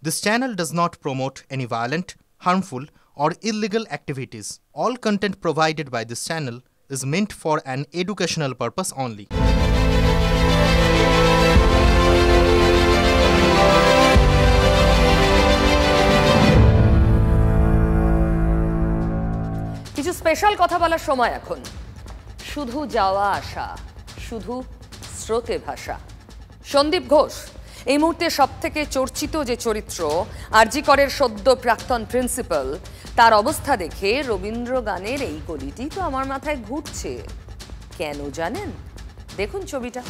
This channel does not promote any violent, harmful, or illegal activities. All content provided by this channel is meant for an educational purpose only. কিছু special কথা বলার সময় এখন। শুধু যাওয়া আসা, শুধু স্রোতে ভাষা। সন্দীপ ঘোষ এই মুহূর্তে সবথেকে চর্চিত যে চরিত্র, আরজি করের সদ্য প্রাক্তন প্রিন্সিপাল, তার অবস্থা দেখে রবীন্দ্র গানের এই কলিটি তো আমার মাথায় ঘুরছে। কেন জানেন? দেখুন ছবিটা।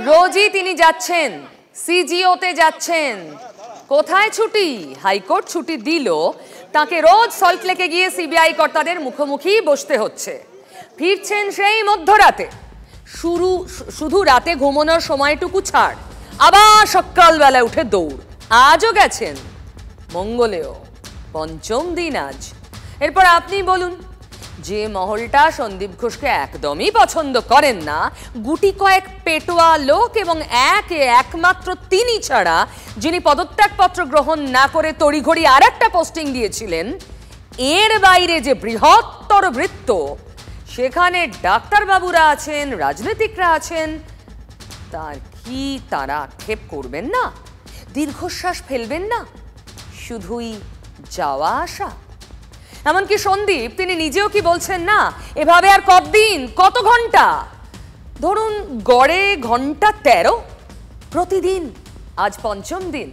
রোজই তিনি যাচ্ছেন, সিজিওতে যাচ্ছেন। কোথায় ছুটি? হাইকোর্ট ছুটি দিল, তাকে রোজ সল্টলেকে গিয়ে সিবিআই কর্তাদের মুখোমুখি বসতে হচ্ছে। ফিরছেন সেই মধ্যরাতে। শুধু রাতে ঘুমানোর সময়টুকু ছাড়, আবার সকালবেলা উঠে দৌড়। আজও গেছেন, মঙ্গলেও। পঞ্চম দিন আজ। এরপর আপনি বলুন, যে মহলটা সন্দীপ ঘোষকে একদমই পছন্দ করেন না, গুটি কয়েক পেটোয়া লোক এবং একমাত্র তিনি ছাড়া যিনি পদত্যাগপত্র গ্রহণ না করে তড়িঘড়ি আর একটা পোস্টিং দিয়েছিলেন, এর বাইরে যে বৃহত্তর বৃত্ত, সেখানে ডাক্তারবাবুরা আছেন, রাজনীতিকরা আছেন, তার কি তারা আক্ষেপ করবেন না? দীর্ঘশ্বাস ফেলবেন না? শুধুই যাওয়া আসা? এমনকি সন্দীপ তিনি নিজেও কি বলছেন না, এভাবে আর কতদিন, কত ঘন্টা? ধরুন গড়ে ঘন্টা 13 প্রতিদিন। আজ পঞ্চম দিন।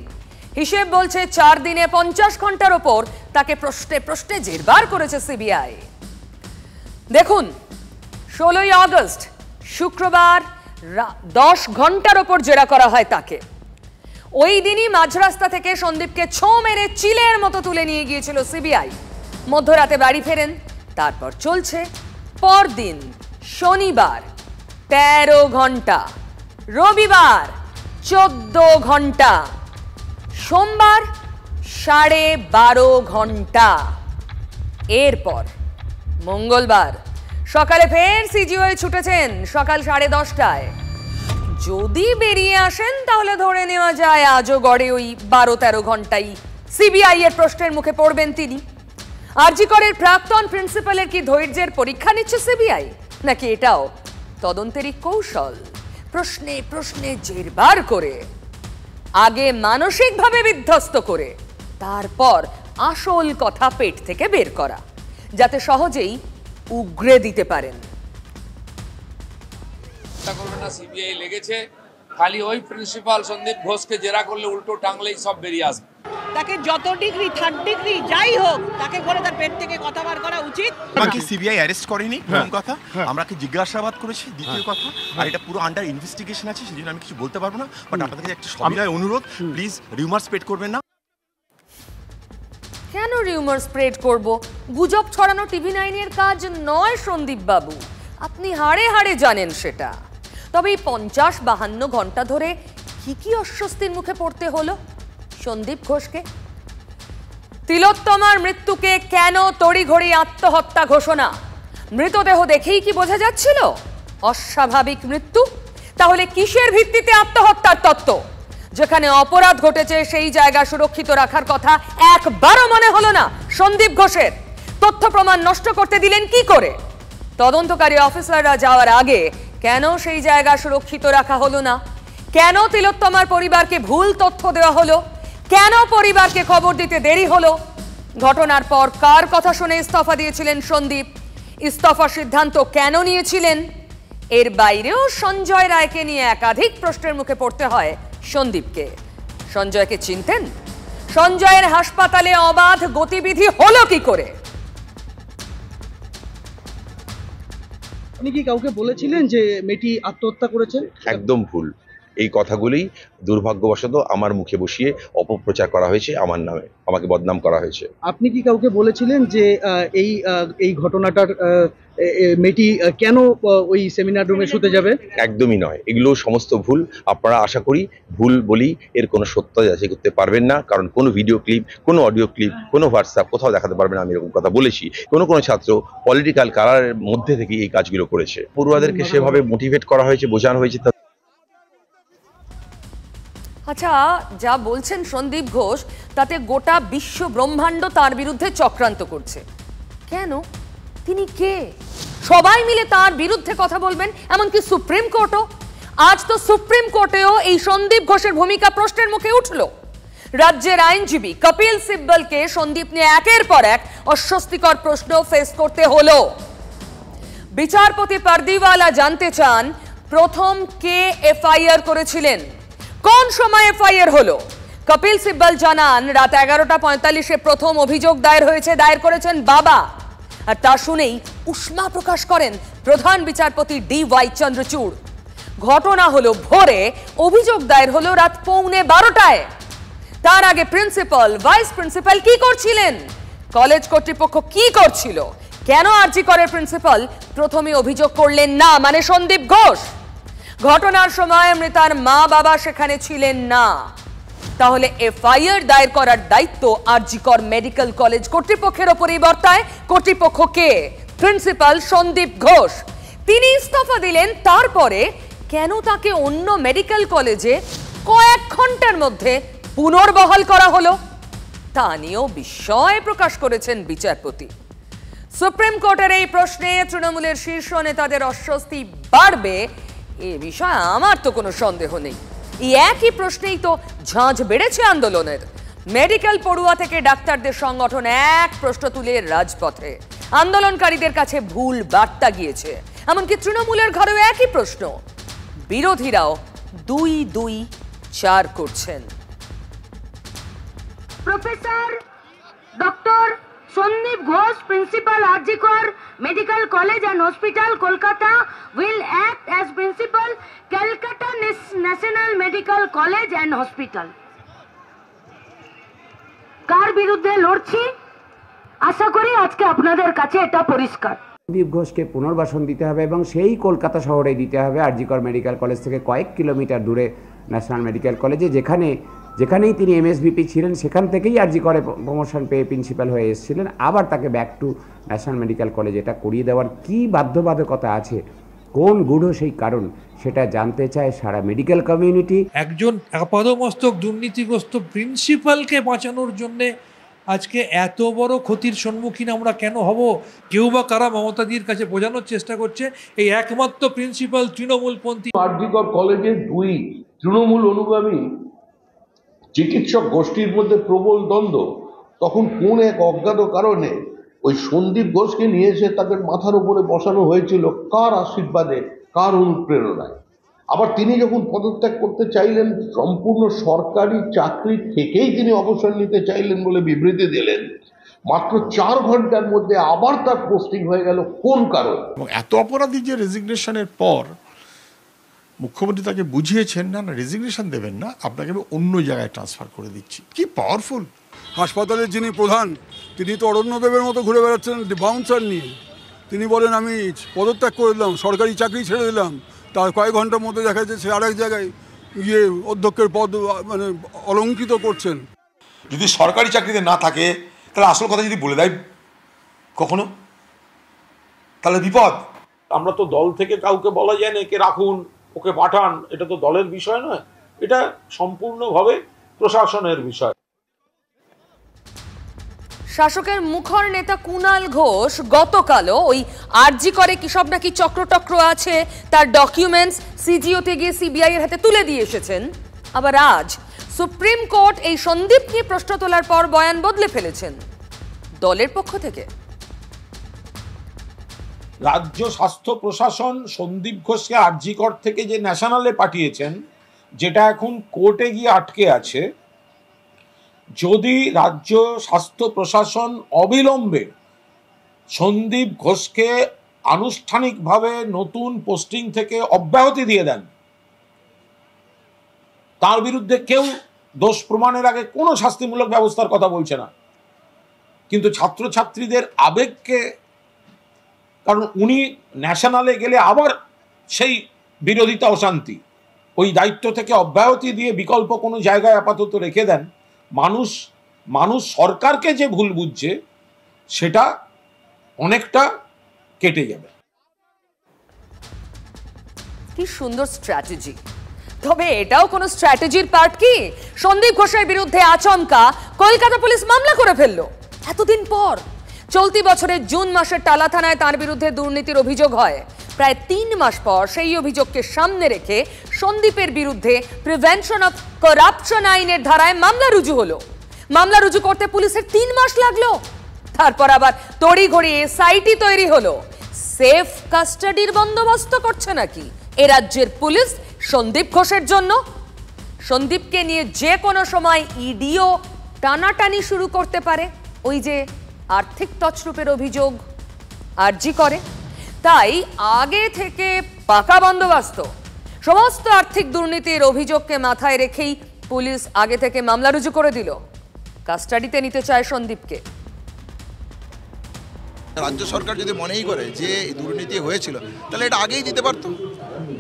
হিসেব বলছে 4 দিনে 50 ঘন্টার ওপর তাকে প্রশ্নে প্রশ্নে জেরবার করেছে সিবিআই। দেখুন, 16ই আগস্ট শুক্রবার 10 ঘন্টার ওপর জেরা করা হয় তাকে। ওই দিনই মাঝরাস্তা থেকে সন্দীপকে ছো মেরে চিলের মতো তুলে নিয়ে গিয়েছিল সিবিআই। মধ্যরাতে বাড়ি ফেরেন। তারপর চলছে পরদিন শনিবার 13 ঘন্টা, রবিবার 14 ঘন্টা, সোমবার 12.5 ঘন্টা। এরপর মঙ্গলবার সকালে ফের সিজিওয়ে ছুটেছেন সকাল 10:30টায়। যদি বেরিয়ে আসেন তাহলে ধরে নেওয়া যায় আজও গড়ে ওই 12-13 ঘন্টাই সিবিআই এর প্রশ্নের মুখে পড়বেন তিনি। আরজি করের প্রাক্তন প্রিন্সিপালের কি ধৈর্যের পরীক্ষা নিচ্ছে সিবিআই, নাকি এটাও তদন্তেরই কৌশল? প্রশ্নে প্রশ্নে জেরবার করে, আগে মানসিকভাবে বিধ্বস্ত করে, তারপর আসল কথা পেট থেকে বের করা, যাতে সহজেই উগরে দিতে পারেন। সিবিআই লেগেছে, খালি ওই প্রিন্সিপাল সন্দীপ ঘোষকে জেরা করলে উল্টো টাংলেই সব বেরিয়ে আসবে। তাকে যত ডিগ্রি, 3rd ডিগ্রি যাই হোক, তাকে করে তার পেট থেকে কথা বার করা উচিত। বাকি সিবিআই অ্যারেস্ট করেনি, প্রথম কথা। আমরা কি জিজ্ঞাসাবাদ করেছি, দ্বিতীয় কথা। আর এটা পুরো আন্ডার ইনভেস্টিগেশন আছে, সেজন্য আমি কিছু বলতে পারবো না। বাট আপনাদের কাছে একটা সবিনয় অনুরোধ, প্লিজ রিউমার স্প্রেড করবেন না। কেন রিউমার স্প্রেড করব? গুজব ছড়ানো টিভি 9 এর কাজ নয় সন্দীপ বাবু, আপনি হাড়ে হাড়ে জানেন সেটা। তবে এই 50-52 ঘন্টা ধরে কি অস্বস্তির মুখে পড়তে হলো সন্দীপ ঘোষকে? তিলোত্তমার মৃত্যুকে কেন তড়িঘড়ি আত্মহত্যা ঘোষণা? মৃতদেহ দেখেই কি বোঝা যাচ্ছিল অস্বাভাবিক মৃত্যু? তাহলে কিসের ভিত্তিতে আত্মহত্যার তত্ত্ব? যেখানে অপরাধ ঘটেছে সেই জায়গা সুরক্ষিত রাখার কথা একবারও মনে হলো না সন্দীপ ঘোষের। তথ্য প্রমাণ নষ্ট করতে দিলেন কি করে? তদন্তকারী অফিসাররা যাওয়ার আগে কেন সেই জায়গা সুরক্ষিত রাখা হলো না? কেন তিলোত্তমার পরিবারকে ভুল তথ্য দেওয়া হলো? কেন পরিবারকে খবর দিতে দেরি হলো? ঘটনার পর কার কথা শুনে ইস্তফা দিয়েছিলেন সন্দীপ? ইস্তফার সিদ্ধান্ত কেন নিয়েছিলেন? এর বাইরেও সঞ্জয় রায়কে নিয়ে একাধিক প্রশ্নের মুখে পড়তে হয় সন্দীপকে। সঞ্জয়কে চিনতেন? সঞ্জয়ের হাসপাতালে অবাধ গতিবিধি হলো কি করে? আপনি কি কাউকে বলেছিলেন যে মেয়েটি আত্মহত্যা করেছেন? একদম ভুল। এই কথাগুলি দুর্ভাগ্যবশত আমার মুখে বসিয়ে অপপ্রচার করা হয়েছে, আমার নামে আমাকে বদনাম করা হয়েছে। আপনি কি কাউকে বলেছিলেন যে এই ঘটনাটার মেয়েটি কেন ওই সেমিনার রুমে শুতে যাবে? একদমই নয়, এগুলো সমস্ত ভুল। আপনারা আশা করি ভুল বলি এর কোনো সত্য যাচাই করতে পারবেন না, কারণ কোনো ভিডিও ক্লিপ, কোনো অডিও ক্লিপ, কোনো হোয়াটসঅ্যাপ কোথাও দেখাতে পারবেন না আমি এরকম কথা বলেছি। কোনো ছাত্র পলিটিক্যাল কালারের মধ্যে থেকে এই কাজগুলো করেছে। পড়ুয়াদেরকে সেভাবে মোটিভেট করা হয়েছে, বোঝানো হয়েছে। আচ্ছা, যা বলছেন সন্দীপ ঘোষ তাতে গোটা বিশ্ব ব্রহ্মাণ্ড তার বিরুদ্ধে চক্রান্ত করছে। কেন? তিনি কে? সবাই মিলে তার বিরুদ্ধে কথা বলবেন, এমনকি সুপ্রিম কোর্টও। আজ তো সুপ্রিম কোর্টেও এই সন্দীপ ঘোষের ভূমিকা প্রশ্নের মুখে উঠল। রাজ্যের আইনজীবী কপিল সিব্বলকে সন্দীপ নিয়ে একের পর এক অস্বস্তিকর প্রশ্ন ফেস করতে হলো। বিচারপতি পারদিওয়ালা জানতে চান প্রথম কে এফআইআর করেছিলেন, কোন সময় এফআইআর হলো। কপিল সিব্বল জানান রাত 11:45-এ প্রথম অভিযোগ দায়ের হয়েছে, দায়ের করেছেন বাবা। আর তা শুনেই উষ্মা প্রকাশ করেন প্রধান বিচারপতি DY চন্দ্রচূড়। ঘটনা হলো ভোরে, অভিযোগ দায়ের হলো রাত 11:15টায়। তার আগে প্রিন্সিপাল, ভাইস প্রিন্সিপাল কি করছিলেন? কলেজ কর্তৃপক্ষ কি করছিল? কেন আরজি করের প্রিন্সিপাল প্রথমে অভিযোগ করলেন না, মানে সন্দীপ ঘোষ? ঘটনার সময় মৃতার মা বাবা সেখানে ছিলেন না। তাহলে এফআইআর দায়ের করার দায়িত্ব আরজি কর মেডিকেল কলেজ কর্তৃপক্ষের ওপরেই বর্তায়। কর্তৃপক্ষ কে? প্রিন্সিপাল সন্দীপ ঘোষ। তিনি ইস্তফা দিলেন, তারপরে কেন তাকে অন্য মেডিকেল কলেজে কয়েক ঘন্টার মধ্যে পুনর্বহাল করা হলো তা নিয়েও বিস্ময় প্রকাশ করেছেন বিচারপতি। সুপ্রিম কোর্টের এই প্রশ্নে তৃণমূলের শীর্ষ নেতাদের অস্বস্তি বাড়বে এ বিষয়ে আমার তো কোনো সন্দেহ নেই। এই একই প্রশ্নেই তো ঝাঁঝ বেড়েছে আন্দোলনের। মেডিকেল পড়ুয়া থেকে ডাক্তারদের সংগঠন এক প্রশ্ন তুলে রাজপথে। আন্দোলনকারীদের কাছে ভুল বার্তা গিয়েছে, এমনকি তৃণমূলের ঘরেও একই প্রশ্ন। বিরোধীরাও 2-2-4 করছেন। Professor doctor Sandeep Ghosh, Principal RG Kar Medical College and Hospital, Kolkata, will act as Principal, Calcutta National Medical College and Hospital. কার বিরুদ্ধে লড়ছি আশা করি আজকে আপনাদের কাছে এটা পরিষ্কার। সন্দীপ ঘোষকে পুনর্বাসন দিতে হবে এবং সেই কলকাতা শহরে দিতে হবে আরজি কর মেডিকেল কলেজ থেকে কয়েক কিলোমিটার দূরে ন্যাশনাল মেডিকেল কলেজে, যেখানেই তিনি MSVP ছিলেন সেখান থেকেই আরজি করে প্রমোশন পেয়ে প্রিন্সিপাল হয়ে এসেছিলেন। আবার তাকে back to national medical college এটা করিয়ে দেওয়ার কি বাধ্যবাধকতা আছে, কোন গূঢ় সেই কারণ, সেটা জানতে চায় সারা মেডিকেল কমিউনিটি। একজন আপাদমস্তক দুর্নীতিগ্রস্ত প্রিন্সিপালকে বাঁচানোর জন্যে আজকে এত বড় ক্ষতির সম্মুখীন আমরা কেন হব? কেউ বা কারা মমতাদির কাছে বোঝানোর চেষ্টা করছে এই একমাত্র প্রিন্সিপাল তৃণমূলপন্থী। আরজি কর কলেজের 2 তৃণমূল অনুগামী চিকিৎসক গোষ্ঠীর মধ্যে প্রবল দ্বন্দ্ব। তখন কোন এক অজ্ঞাত কারণে ওই সন্দীপ ঘোষকে নিয়ে এসে তাদের মাথার উপরে বসানো হয়েছিল কার আশীর্বাদে, কার অনুপ্রেরণায়। আবার তিনি যখন পদত্যাগ করতে চাইলেন, সম্পূর্ণ সরকারি চাকরি থেকেই তিনি অবসর নিতে চাইলেন বলে বিবৃতি দিলেন, মাত্র 4 ঘন্টার মধ্যে আবার তার পোস্টিং হয়ে গেল কোন কারণ? এবং এত অপরাধী যে রেজিগনেশনের পর মুখ্যমন্ত্রী তাকে বুঝিয়েছেন না রেজিগনেশন দেবেন না, আপনাকে আমি অন্য জায়গায় ট্রান্সফার করে দিচ্ছি। কি পাওয়ারফুল! হাসপাতালের যিনি প্রধান তিনি তো অরণ্যদেবের মতো ঘুরে বেড়াচ্ছেন বাউন্সার নিয়ে। তিনি বলেন আমি পদত্যাগ করে দিলাম, সরকারি চাকরি ছেড়ে দিলাম, তার কয়েক ঘন্টার মধ্যে দেখা যাচ্ছে আরেক জায়গায় গিয়ে অধ্যক্ষের পদ মানে অলঙ্কৃত করছেন। যদি সরকারি চাকরিতে না থাকে তাহলে আসল কথা যদি বলে দেয় কখনো, তাহলে বিপদ। আমরা তো দল থেকে কাউকে বলা যায় না একে রাখুন, ওকে পাঠান, এটা তো দলের বিষয় নয়, এটা সম্পূর্ণভাবে প্রশাসনের বিষয়। শাসকের মুখর নেতা কুণাল ঘোষ গতকালও ওই আরজি করে কি সব নাকি চক্রটক্র আছে তার ডকুমেন্টস সিজিওতে গিয়ে সিবিআই এর হাতে তুলে দিয়ে এসেছেন। আবার আজ সুপ্রিম কোর্ট এই সন্দীপ নিয়ে প্রশ্ন তোলার পর বয়ান বদলে ফেলেছেন দলের পক্ষ থেকে। রাজ্য স্বাস্থ্য প্রশাসন সন্দীপ ঘোষকে আরজি কর থেকে যে ন্যাশনালে পাঠিয়েছেন, যেটা এখন কোর্টে গিয়ে আটকে আছে, যদি রাজ্য স্বাস্থ্য প্রশাসন অবিলম্বে সন্দীপ ঘোষকে আনুষ্ঠানিকভাবে নতুন পোস্টিং থেকে অব্যাহতি দিয়ে দেন, তার বিরুদ্ধে কেউ দোষ প্রমাণের আগে কোনো শাস্তিমূলক ব্যবস্থার কথা বলছে না, কিন্তু ছাত্রছাত্রীদের আবেগকে, কারণ উনি ন্যাশনালে গেলে আবার সেই বিরোধিতা অশান্তি, ওই দায়িত্ব থেকে অব্যাহতি দিয়ে বিকল্প কোনো জায়গায় আপাতত রেখে দেন, মানুষ সরকারকে যে ভুল বুঝছে সেটা অনেকটা কেটে যাবে। কি সুন্দর স্ট্র্যাটেজি। তবে এটাও কোনো স্ট্র্যাটেজির পার্ট কি? সন্দীপ ঘোষের বিরুদ্ধে আচমকা কলকাতা পুলিশ মামলা করে ফেললো এতদিন পর। চলতি বছরের জুন মাসের টালা থানায় তার বিরুদ্ধে দুর্নীতির অভিযোগ হয়। প্রায় 3 মাস পর সেই অভিযোগকে সামনে রেখে সন্দীপের বিরুদ্ধে প্রিভেনশন অফ করাপশন আইনের ধারায় মামলা রুজু হলো। মামলা রুজু করতে পুলিশের 3 মাস লাগলো। তারপর আবার তড়িঘড়ি এসআইটি তৈরি হলো। সেফ কাস্টাডির বন্দোবস্ত করছে নাকি এ রাজ্যের পুলিশ সন্দীপ ঘোষের জন্য? সন্দীপকে নিয়ে যে কোনো সময় ইডিও টানাটানি শুরু করতে পারে, ওই যে আর্থিক তছরূপের অভিযোগ আরজি করে। তাই আগে থেকে পাকা বন্দোবস্ত। সমস্ত আর্থিক দুর্নীতির অভিযোগকে মাথায় রেখেই পুলিশ আগে থেকে মামলা রুজু করে দিল। কাস্টাডিতে নিতে চায় সন্দীপকে। রাজ্য সরকার যদি মনেই করে যে দুর্নীতি হয়েছিল তাহলে এটা আগেই দিতে পারতো।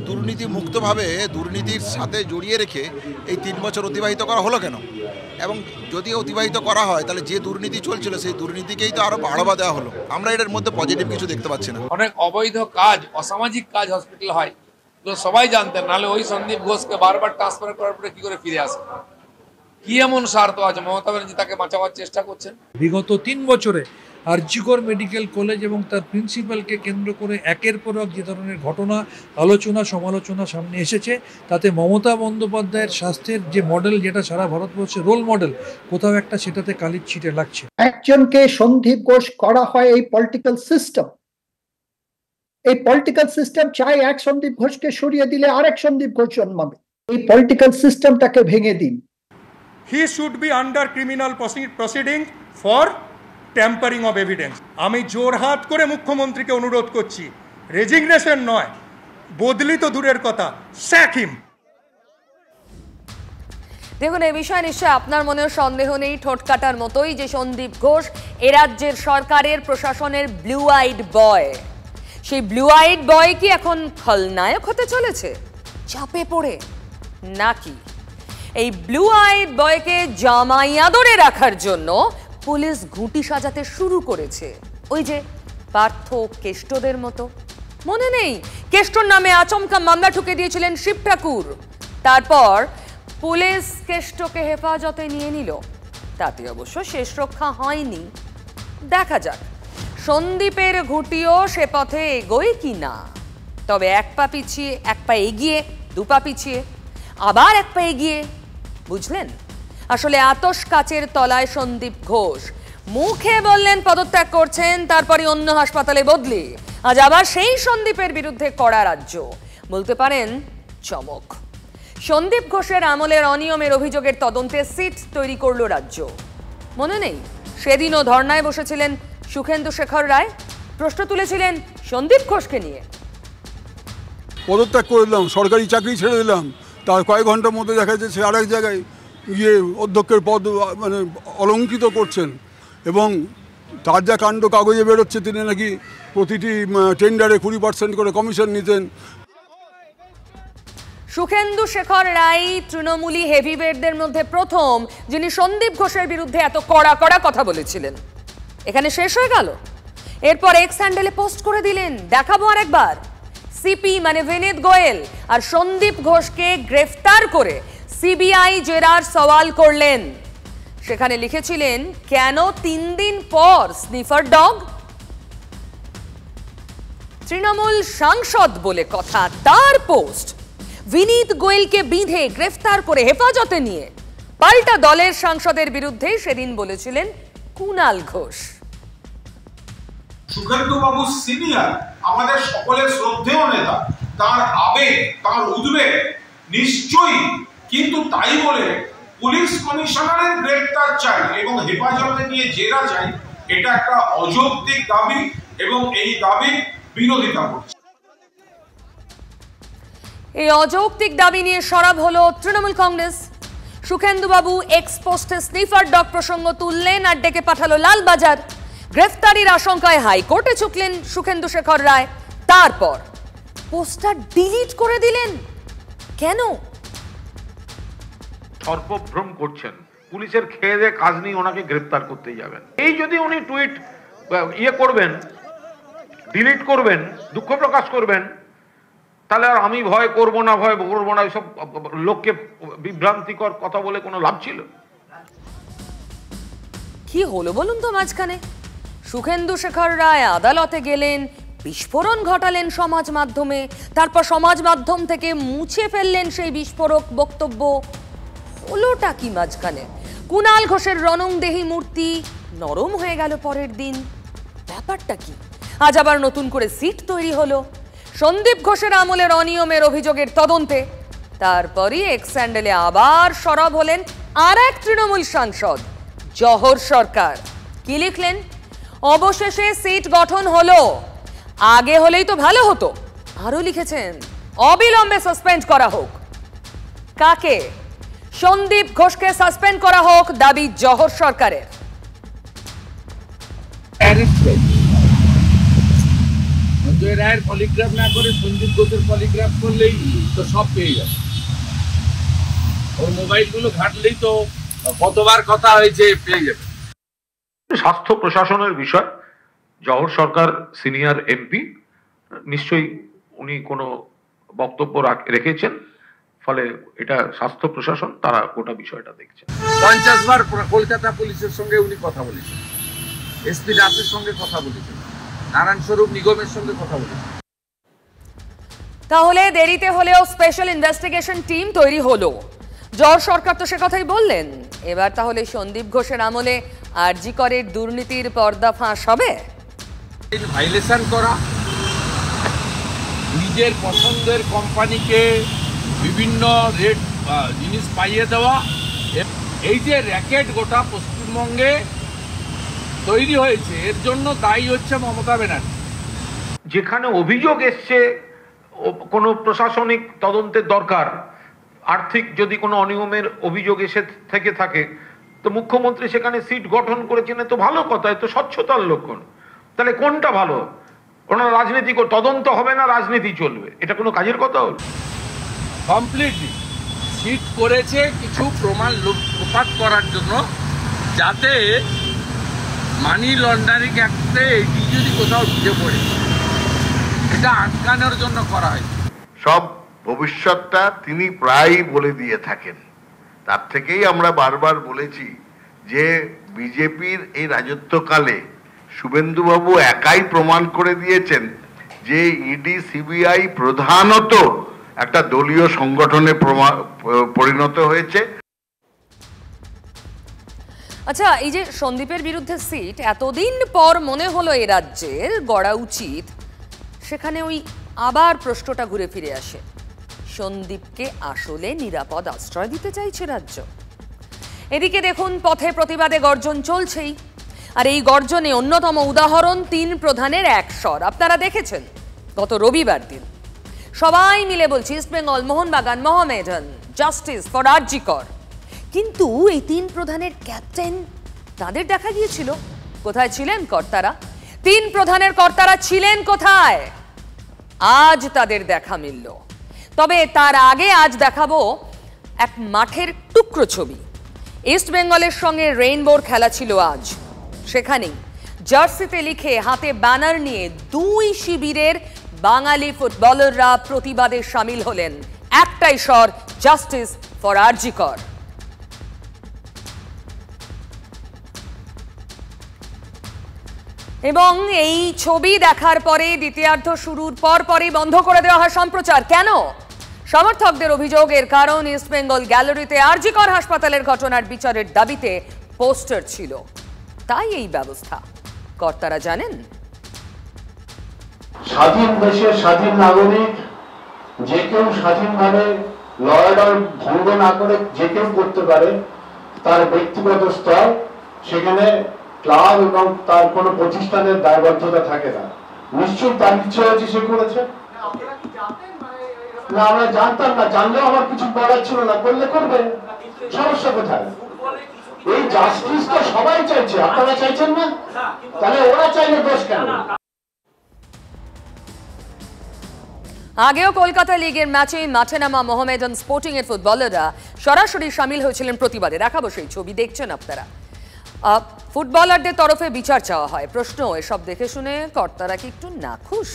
দুর্নীতি মুক্তভাবে দুর্নীতির সাথে জড়িয়ে রেখে এই 3 বছর অতিবাহিত করা হলো কেন? এবং যদি অতিবাহিত করা হয় তাহলে যে দুর্নীতি চলছিল সেই দুর্নীতিকেই তো আরো বাড়াবা দেওয়া হলো। আমরা এটার মধ্যে পজিটিভ কিছু দেখতে পাচ্ছি না। অনেক অবৈধ কাজ, অসামাজিক কাজ হসপিটাল হয়, তো সবাই জানতেন, নাহলে ওই সন্দীপ ঘোষকে বারবার ট্রান্সফার করার পরে কি করে ফিরে আসে? কি এমন স্বার্থ আছে মমতা ব্যানার্জি তাকে বাঁচাবার চেষ্টা করছেন? বিগত 3 বছরে আরজিকর মেডিকেল কলেজ এবং তার প্রিন্সিপালকে কেন্দ্র করে একের পর এক যে ধরনের ঘটনা, আলোচনা, সমালোচনা সামনে এসেছে, তাতে মমতা বন্দ্যোপাধ্যায়ের স্বাস্থ্যের যে মডেল, যেটা সারা ভারতবর্ষে রোল মডেল, কোথাও একটা সেটাতে কালির ছিটে লাগছে। একজনকে সন্দীপ ঘোষ করা হয় এই পলিটিক্যাল সিস্টেম। এই পলিটিক্যাল সিস্টেম চাই এক সন্দীপ ঘোষকে সরিয়ে দিলে আরেক সন্দীপ ঘোষ জন্মাবে। এই পলিটিক্যাল সিস্টেমটাকে ভেঙে দিন। He should be under criminal proceeding for tampering of evidence. আমি জোরহাত করে মুখ্যমন্ত্রীকে অনুরোধ করছি, রেজিগনেশন নয়, বদলি তো দূরের কথা, স্যাক হিম। দেখুন, এই বিষয়ে নিশ্চয় আপনার মনেও সন্দেহ নেই ঠোঁট কাটার মতোই যে সন্দীপ ঘোষ এ রাজ্যের সরকারের প্রশাসনের ব্লু আইড বয়। সেই ব্লু আইড বয় কি এখন খলনায়ক হতে চলেছে চাপে পড়ে নাকি? এই ব্লু আইড বয়কে জামাই আদরে রাখার জন্য পুলিশ ঘুঁটি সাজাতে শুরু করেছে। ওই যে পার্থ কেষ্টদের মতো, মনে নেই? কেষ্টর নামে আচমকা মামলা ঠুকে দিয়েছিলেন শিব ঠাকুর। তারপর পুলিশ কেষ্টকে হেফাজতে নিয়ে নিল। তাতে অবশ্য শেষ রক্ষা হয়নি। দেখা যাক সন্দীপের ঘুঁটিও সে পথে এগোয় কি না। তবে 1 পা পিছিয়ে, 1 পা এগিয়ে, 2 পা পিছিয়ে, আবার 1 পা এগিয়ে। বুঝলেন, আসলে আতশ কাচের তলায় সন্দীপ ঘোষ। মুখে বললেন পদত্যাগ করছেন, তারপরে অন্য হাসপাতালে বদলি। আজ আবার সেই সন্দীপের বিরুদ্ধে কড়া রাজ্য, বলতে পারেন চমক। সন্দীপ ঘোষের আমলের অনিয়মের অভিযোগের তদন্তে সিট তৈরি করল রাজ্য। মনে নেই সেদিনও ধর্নায় বসেছিলেন সুখেন্দু শেখর রায়, প্রশ্ন তুলেছিলেন সন্দীপ ঘোষকে নিয়ে। পদত্যাগ করে দিলাম, সরকারি চাকরি ছেড়ে দিলাম, তার কয়েক ঘন্টার মধ্যে দেখা যাচ্ছে সে আরেক জায়গায় গিয়ে অধ্যক্ষের পদ মানে অলঙ্কিত করছেন। এবং তার যা কাণ্ড কাগজে বেরোচ্ছে, তিনি নাকি প্রতিটি টেন্ডারে 20% করে কমিশন নিতেন। সুখেন্দু শেখর রায় তৃণমূলী হেভিওয়েটদের মধ্যে প্রথম যিনি সন্দীপ ঘোষের বিরুদ্ধে এত কড়া কড়া কথা বলেছিলেন। এখানে শেষ হয়ে গেল? এরপর এক্স হ্যান্ডেলে পোস্ট করে দিলেন, দেখাবো আর একবার। সিপি মানে বিনীত গোয়েল আর সন্দীপ ঘোষকে গ্রেফতার করে সিবিআই জেরার সওয়াল করলেন। সেখানে লিখেছিলেন, কেন 3 দিন পর স্নিফার ডগ? তৃণমূল সাংসদ বলে কথা তার পোস্ট। বিনীত গোয়েলকে বিঁধে গ্রেফতার করে হেফাজতে নিয়ে পাল্টা দলের সাংসদের বিরুদ্ধে সেদিন বলেছিলেন কুণাল ঘোষ। সুখেন্দু বাবু সিনিয়র, আমাদের সকলের শ্রদ্ধেয় নেতা, তার আবেগ, তার উদ্বেগ নিশ্চয়ই, কিন্তু তাই বলে পুলিশ কমিশনারের গ্রেফতার চাই এবং হেফাজতে নিয়ে জেরা চাই, এটা একটা অযৌক্তিক দাবি এবং এই দাবি বিরোধিতা করছে। এই অযৌক্তিক দাবি নিয়ে সরব হলো তৃণমূল কংগ্রেস। সুখেন্দুবাবু এক্সপোস্টে স্নিফার ডগ প্রসঙ্গ তুললেন আর ডেকে পাঠালো লালবাজার। গ্রেফতারির আশঙ্কায় হাইকোর্টে ছুটলেন সুখেন্দু শেখর রায়, তারপর পোস্টার ডিলিট করে দিলেন। কেন? সর্বভ্রম করছেন, পুলিশের খেয়ে দিয়ে কাজ নেই, ওনাকে গ্রেফতার করতেই যাবেন। এই যদি উনি টুইট করবেন, ডিলিট করবেন, দুঃখ প্রকাশ করবেন, তাহলে আর আমি ভয় করবো না এসব লোককে বিভ্রান্তিকর কথা বলে কোনো লাভ ছিল? কি হলো বলুন তো মাঝখানে? সুখেন্দু শেখর রায় আদালতে গেলেন, বিস্ফোরণ ঘটালেন সমাজ মাধ্যমে, তারপর সমাজ মাধ্যম থেকে মুছে ফেললেন সেই বিস্ফোরক বক্তব্য। হলোটা কি মাঝখানে? কুণাল ঘোষের রণংদেহী মূর্তি নরম হয়ে গেল পরের দিন। ব্যাপারটা কি? আজ আবার নতুন করে সিট তৈরি হলো সন্দীপ ঘোষের আমলের অনিয়মের অভিযোগের তদন্তে। তারপরই এক্স স্যান্ডেলে আবার সরব হলেন আর এক তৃণমূল সাংসদ জহর সরকার। কি লিখলেন? অবশেষে সিট গঠন হলো, আগে হলেই তো ভালো হতো। আরো লিখেছেন অবিলম্বে সাসপেন্ড করা হোক। কাকে? সন্দীপ ঘোষকে সাসপেন্ড করা হোক দাবি জহর সরকারের। সঞ্জয় রায়ের পলিগ্রাফ না করে সন্দীপ ঘোষের পলিগ্রাফ করলেই তো সব পেয়ে যাবে। ওর মোবাইলগুলো ঘাটলেই তো কতবার কথা হয়েছে পেয়ে যাবে। স্বাস্থ্য প্রশাসনের বিষয়, জহর সরকার সিনিয়র এমপি, নিশ্চয়ই উনি কোনো বক্তব্য রেখেছেন, ফলে এটা স্বাস্থ্য প্রশাসন তারা গোটা বিষয়টা দেখছে। 50 বার কলকাতা পুলিশের সঙ্গে উনি কথা বলেছেন, এসপি দাসের সঙ্গে কথা বলেছেন, নারায়ণ স্বরূপ নিগমের সঙ্গে কথা বলেছেন। তাহলে দেরিতে হলেও স্পেশাল ইনভেস্টিগেশন টিম তৈরি হলো। জহর সরকার তো সে কথাই বললেন। এবার তাহলে সন্দীপ ঘোষের আমলে আরজি করের দুর্নীতির পর্দা ফাঁস হবে। ভাইলেশন করা, নিজের পছন্দের কোম্পানিকে বিভিন্ন রেট জিনিস পাইয়ে দেওয়া, এই যে র্যাকেট গোটা পশ্চিমবঙ্গে তৈরি হয়েছে, এর জন্য দায়ী হচ্ছে মমতা ব্যানার্জি। যেখানে অভিযোগ এসছে কোনো প্রশাসনিক তদন্তের দরকার, আর্থিক যদি কোনো অনিয়মের অভিযোগ এসে থেকে থাকে, তো মুখ্যমন্ত্রী সেখানে সিট গঠন করেছেন, তো ভালো কথা, তো স্বচ্ছতার লক্ষণ। তাহলে কোনটা ভালো? ওনার রাজনীতি তদন্ত হবে না, রাজনীতি চলবে, এটা কোনো কাজের কথা হল? কমপ্লিটলি সিট করেছে কিছু প্রমাণ লোপাট করার জন্য, যাতে মানি লন্ডারিং অ্যাক্টে এটি যদি কোথাও ঢুকে পড়ে, এটা আটকানোর জন্য করা হয়। সব ভবিষ্যৎটা তিনি প্রায়ই বলে দিয়ে থাকেন। তার থেকেই আমরা বারবার বলেছি যে বিজেপির এই রাজত্বকালে শুভেন্দুবাবু একাই প্রমাণ করে দিয়েছেন যে ইডি সিবিআই প্রধানত একটা দলীয় সংগঠনে পরিণত হয়েছে। আচ্ছা, এই যে সন্দীপের বিরুদ্ধে সিট এতদিন পর মনে হলো এ রাজ্যের গড়া উচিত, সেখানে ওই আবার প্রশ্নটা ঘুরে ফিরে আসে, সন্দীপকে আসলে নিরাপদ আশ্রয় দিতে চাইছে রাজ্য? এদিকে দেখুন পথে প্রতিবাদে গর্জন চলছেই, আর এই গর্জনে অন্যতম উদাহরণ 3 প্রধানের এক স্বর। আপনারা দেখেছেন গত রবিবার দিন সবাই মিলে বলছি East Bengal, Mohun Bagan, Mohammedan, justice for RG Kar. কিন্তু এই 3 প্রধানের ক্যাপ্টেন, তাদের দেখা গিয়েছিল কোথায় ছিলেন কর্তারা? 3 প্রধানের কর্তারা ছিলেন কোথায়? আজ তাদের দেখা মিলল। তবে তার আগে আজ দেখাবো এক মাঠের টুকরো ছবি। ইস্ট বেঙ্গলের সঙ্গে রেইনবোর খেলা ছিল আজ। সেখানেই জার্সিতে লিখে হাতে ব্যানার নিয়ে 2 শিবিরের বাঙালি ফুটবলাররা প্রতিবাদে সামিল হলেন। একটাই স্বর, জাস্টিস ফর আরজি কর। এবং এই ছবি দেখার পরে দ্বিতীয়ার্ধ শুরুর পরই বন্ধ করে দেওয়া হয় সম্প্রচার। কেন? সমর্থকদের অভিযোগ, এর কারণ ইস্ট বেঙ্গল গ্যালারিতে আরজি কর হাসপাতালের ঘটনার বিচারের দাবিতে পোস্টার ছিল, তাই এই ব্যবস্থা। কর্তারা জানেন, স্বাধীন দেশের স্বাধীন নাগরিক যে কেউ স্বাধীনভাবে ল অর্ডার ভঙ্গ না করে যে কেউ করতে পারে, তার ব্যক্তিগত স্তর, সেখানে ক্লাব এবং তার কোনো প্রতিষ্ঠানের দায়বদ্ধতা থাকে না। নিশ্চয়ই তার ইচ্ছা হয়েছে সে করেছে। না আমরা জানতাম না, জানলেও আমার কিছু বলার ছিল না, করলে করবে, সমস্যা কোথায়? এই জাস্টিস তো সবাই চাইছে, আপনারা চাইছেন না? তাহলে ওরা চাইলে দোষ কেন? আগেও কলকাতা লিগের ম্যাচে মাঠে নামা মোহামেডান স্পোর্টিং এর ফুটবলাররা সরাসরি সামিল হয়েছিলেন প্রতিবাদে। দেখাবো সেই ছবি, দেখছেন আপনারা। ফুটবলারদের তরফে বিচার চাওয়া হয়। প্রশ্ন, এসব দেখে শুনে কর্তারা কি একটু নাখুশ?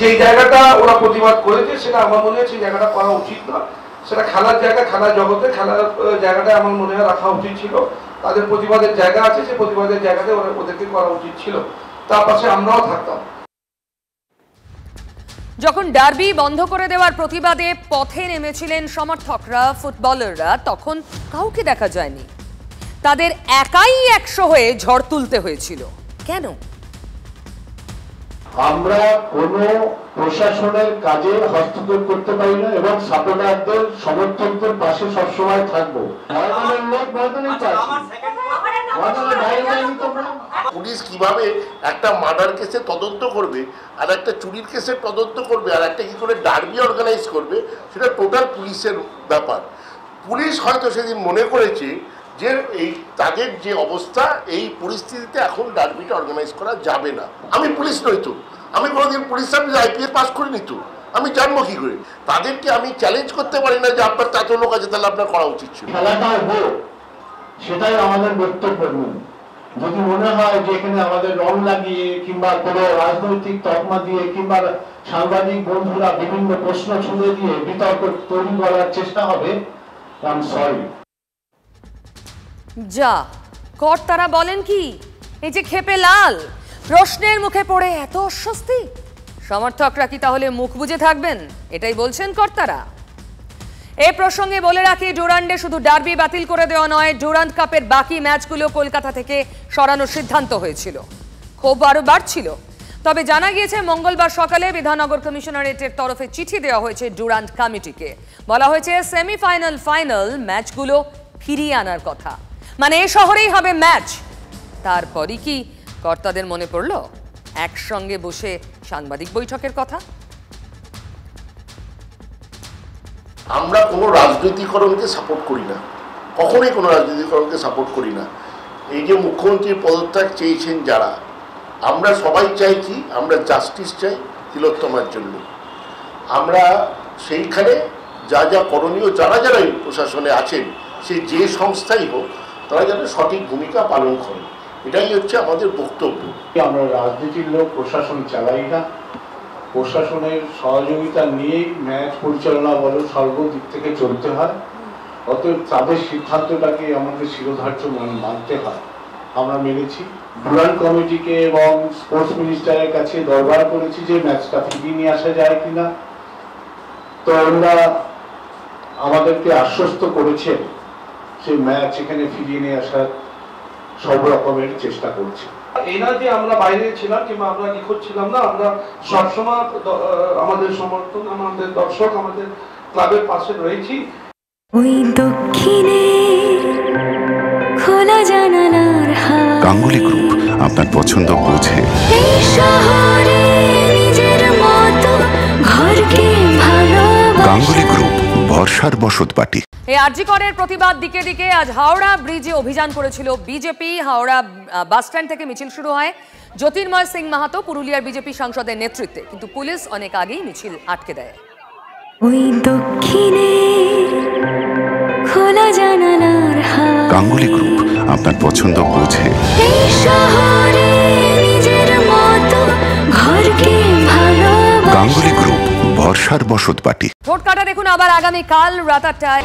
যে জায়গাটা ওরা প্রতিবাদ করেছে সেটা আমার মনে হয় সেই জায়গাটা করা উচিত না। সেটা খেলার জায়গা, খেলার জগতে খেলার জায়গাটা আমার মনে হয় রাখা উচিত ছিল। তাদের প্রতিবাদের জায়গা আছে, সেই প্রতিবাদের জায়গাতে ওদেরকে করা উচিত ছিল, তার পাশে আমরাও থাকতাম। যখন ডার্বি বন্ধ করে দেওয়ার প্রতিবাদে পথে নেমেছিলেন সমর্থকরা, ফুটবলাররা, তখন কাউকে দেখা যায়নি। তাদের একাই 100 হয়ে ঝড় তুলতে হয়েছিল। কেন? আমরা কোনো প্রশাসনের কাজে হস্তক্ষেপ করতে পারি না এবং সাপোর্টারদের, সমর্থকদের পাশে সবসময় থাকবো। পুলিশ কিভাবে একটা মার্ডার কেসে তদন্ত করবে, আর একটা চুরির কেসে তদন্ত করবে, আর একটা কি করে ডার্বি অর্গানাইজ করবে, সেটা টোটাল পুলিশের ব্যাপার। পুলিশ হয়তো সেদিন মনে করেছে যে এই তাদের যে অবস্থা, এই পরিস্থিতিতে এখন ডার্বিটা অর্গানাইজ করা যাবে না। আমি পুলিশ নই তো, আমি কোনোদিন পুলিশ সার্ভিস IPS পাস করিনি তো, আমি জানবো কি করে? তাদেরকে আমি চ্যালেঞ্জ করতে পারি না যে আপনার এত লোক আছে, তাহলে আপনার করা উচিত ছিল। খেলাটা হোক, সেটাই আমাদের বক্তব্য। যদি মনে হয় যে এখানে আমাদের রং লাগিয়ে কিংবা কোনো রাজনৈতিক তকমা দিয়ে কিংবা সাংবাদিক বন্ধুরা বিভিন্ন প্রশ্ন ছুড়ে দিয়ে বিতর্ক তৈরি করার চেষ্টা হবে, আই এম সরি। যা কর্তারা বলেন কি, এই যে খেপে লাল, প্রশ্নের মুখে পড়ে এত অস্বস্তি, সমর্থকরা কি তাহলে মুখ বুজে থাকবেন? এটাই বলছেন কর্তারা। এ প্রসঙ্গে বলে রাখি, ডুরান্ডে শুধু ডার্বি বাতিল করে দেওয়া নয়, ডুরান্ড কাপের বাকি ম্যাচগুলো কলকাতা থেকে সরানোর সিদ্ধান্ত হয়েছিল। ক্ষোভ আরও বাড়ছিল। তবে জানা গিয়েছে মঙ্গলবার সকালে বিধাননগর কমিশনারেটের তরফে চিঠি দেওয়া হয়েছে ডুরান্ড কমিটিকে। বলা হয়েছে সেমিফাইনাল, ফাইনাল ম্যাচগুলো ফিরিয়ে আনার কথা, মানে এ শহরেই হবে ম্যাচ। তারপরই কি কর্তাদের মনে পড়ল একসঙ্গে বসে সাংবাদিক বৈঠকের কথা? আমরা কোনো রাজনীতিকরণকে সাপোর্ট করি না, কখনোই কোনো রাজনীতিকরণকে সাপোর্ট করি না। এই যে মুখ্যমন্ত্রীর পদত্যাগ চেয়েছেন যারা, আমরা সবাই চাই কি, আমরা জাস্টিস চাই তিলোত্তমার জন্য। আমরা সেইখানে যা যা করণীয়, যারা যারা প্রশাসনে আছেন, সে যে সংস্থাই হোক, তারা যেন সঠিক ভূমিকা পালন করে, এটাই হচ্ছে আমাদের বক্তব্য। আমরা রাজনীতির লোক প্রশাসন চালাই না, প্রশাসনের সহযোগিতা নিয়েই ম্যাচ পরিচালনা বলো সর্বদিক থেকে চলতে হয়। অতএব তাদের সিদ্ধান্তটাকে আমাদের শিরোধার্য মানতে হয়, আমরা মেনেছি। ডুরান্ড কমিটিকে এবং স্পোর্টস মিনিস্টারের কাছে দরবার করেছি যে ম্যাচটা ফিরিয়ে নিয়ে আসা যায় কিনা। তো আমরা আমাদেরকে আশ্বস্ত করেছেন সেই ম্যাচ এখানে ফিরিয়ে নিয়ে আসার সব রকমের চেষ্টা করছি। এই না যে আমরা বাইরে ছিলাম কিংবা আমরা নিখোঁজ ছিলাম না, আমরা সবসময় আমাদের সমর্থন, আমাদের দর্শক, আমাদের ক্লাবের পাশে রয়েছি। ওই দক্ষিণে খোলা জানালার হাওয়া, গাঙ্গুলি গ্রুপ আপনার পছন্দ বোঝে। এই শহরে নিজের মতো ঘরকে ভালোবাসা। গাঙ্গুলি গ্রুপ, ভরসার বসতবাটি। এই আরজিকরের প্রতিবাদ দিকে দিকে আজ হাওড়া ব্রিজে অভিযান করেছিল বিজেপি। হাওড়া বাস স্ট্যান্ড থেকে মিছিল শুরু হয় জ্যোতির্ময় সিং মাহাতো পুরুলিয়ার বিজেপি সাংসদের নেতৃত্বে, কিন্তু পুলিশ অনেক আগেই মিছিল আটকে দেয়। ওই দক্ষিণে খোলা জানালার হাওয়া, গাঙ্গুলি গ্রুপ আপনার পছন্দ বোঝে। এই শহরে নিজের মতো ঘরকে ভালোবাসা। গাঙ্গুলি গ্রুপ, ভরসার বসতবাটি। ভোট কাটা দেখুন আবার আগামীকাল রাত 8টায়।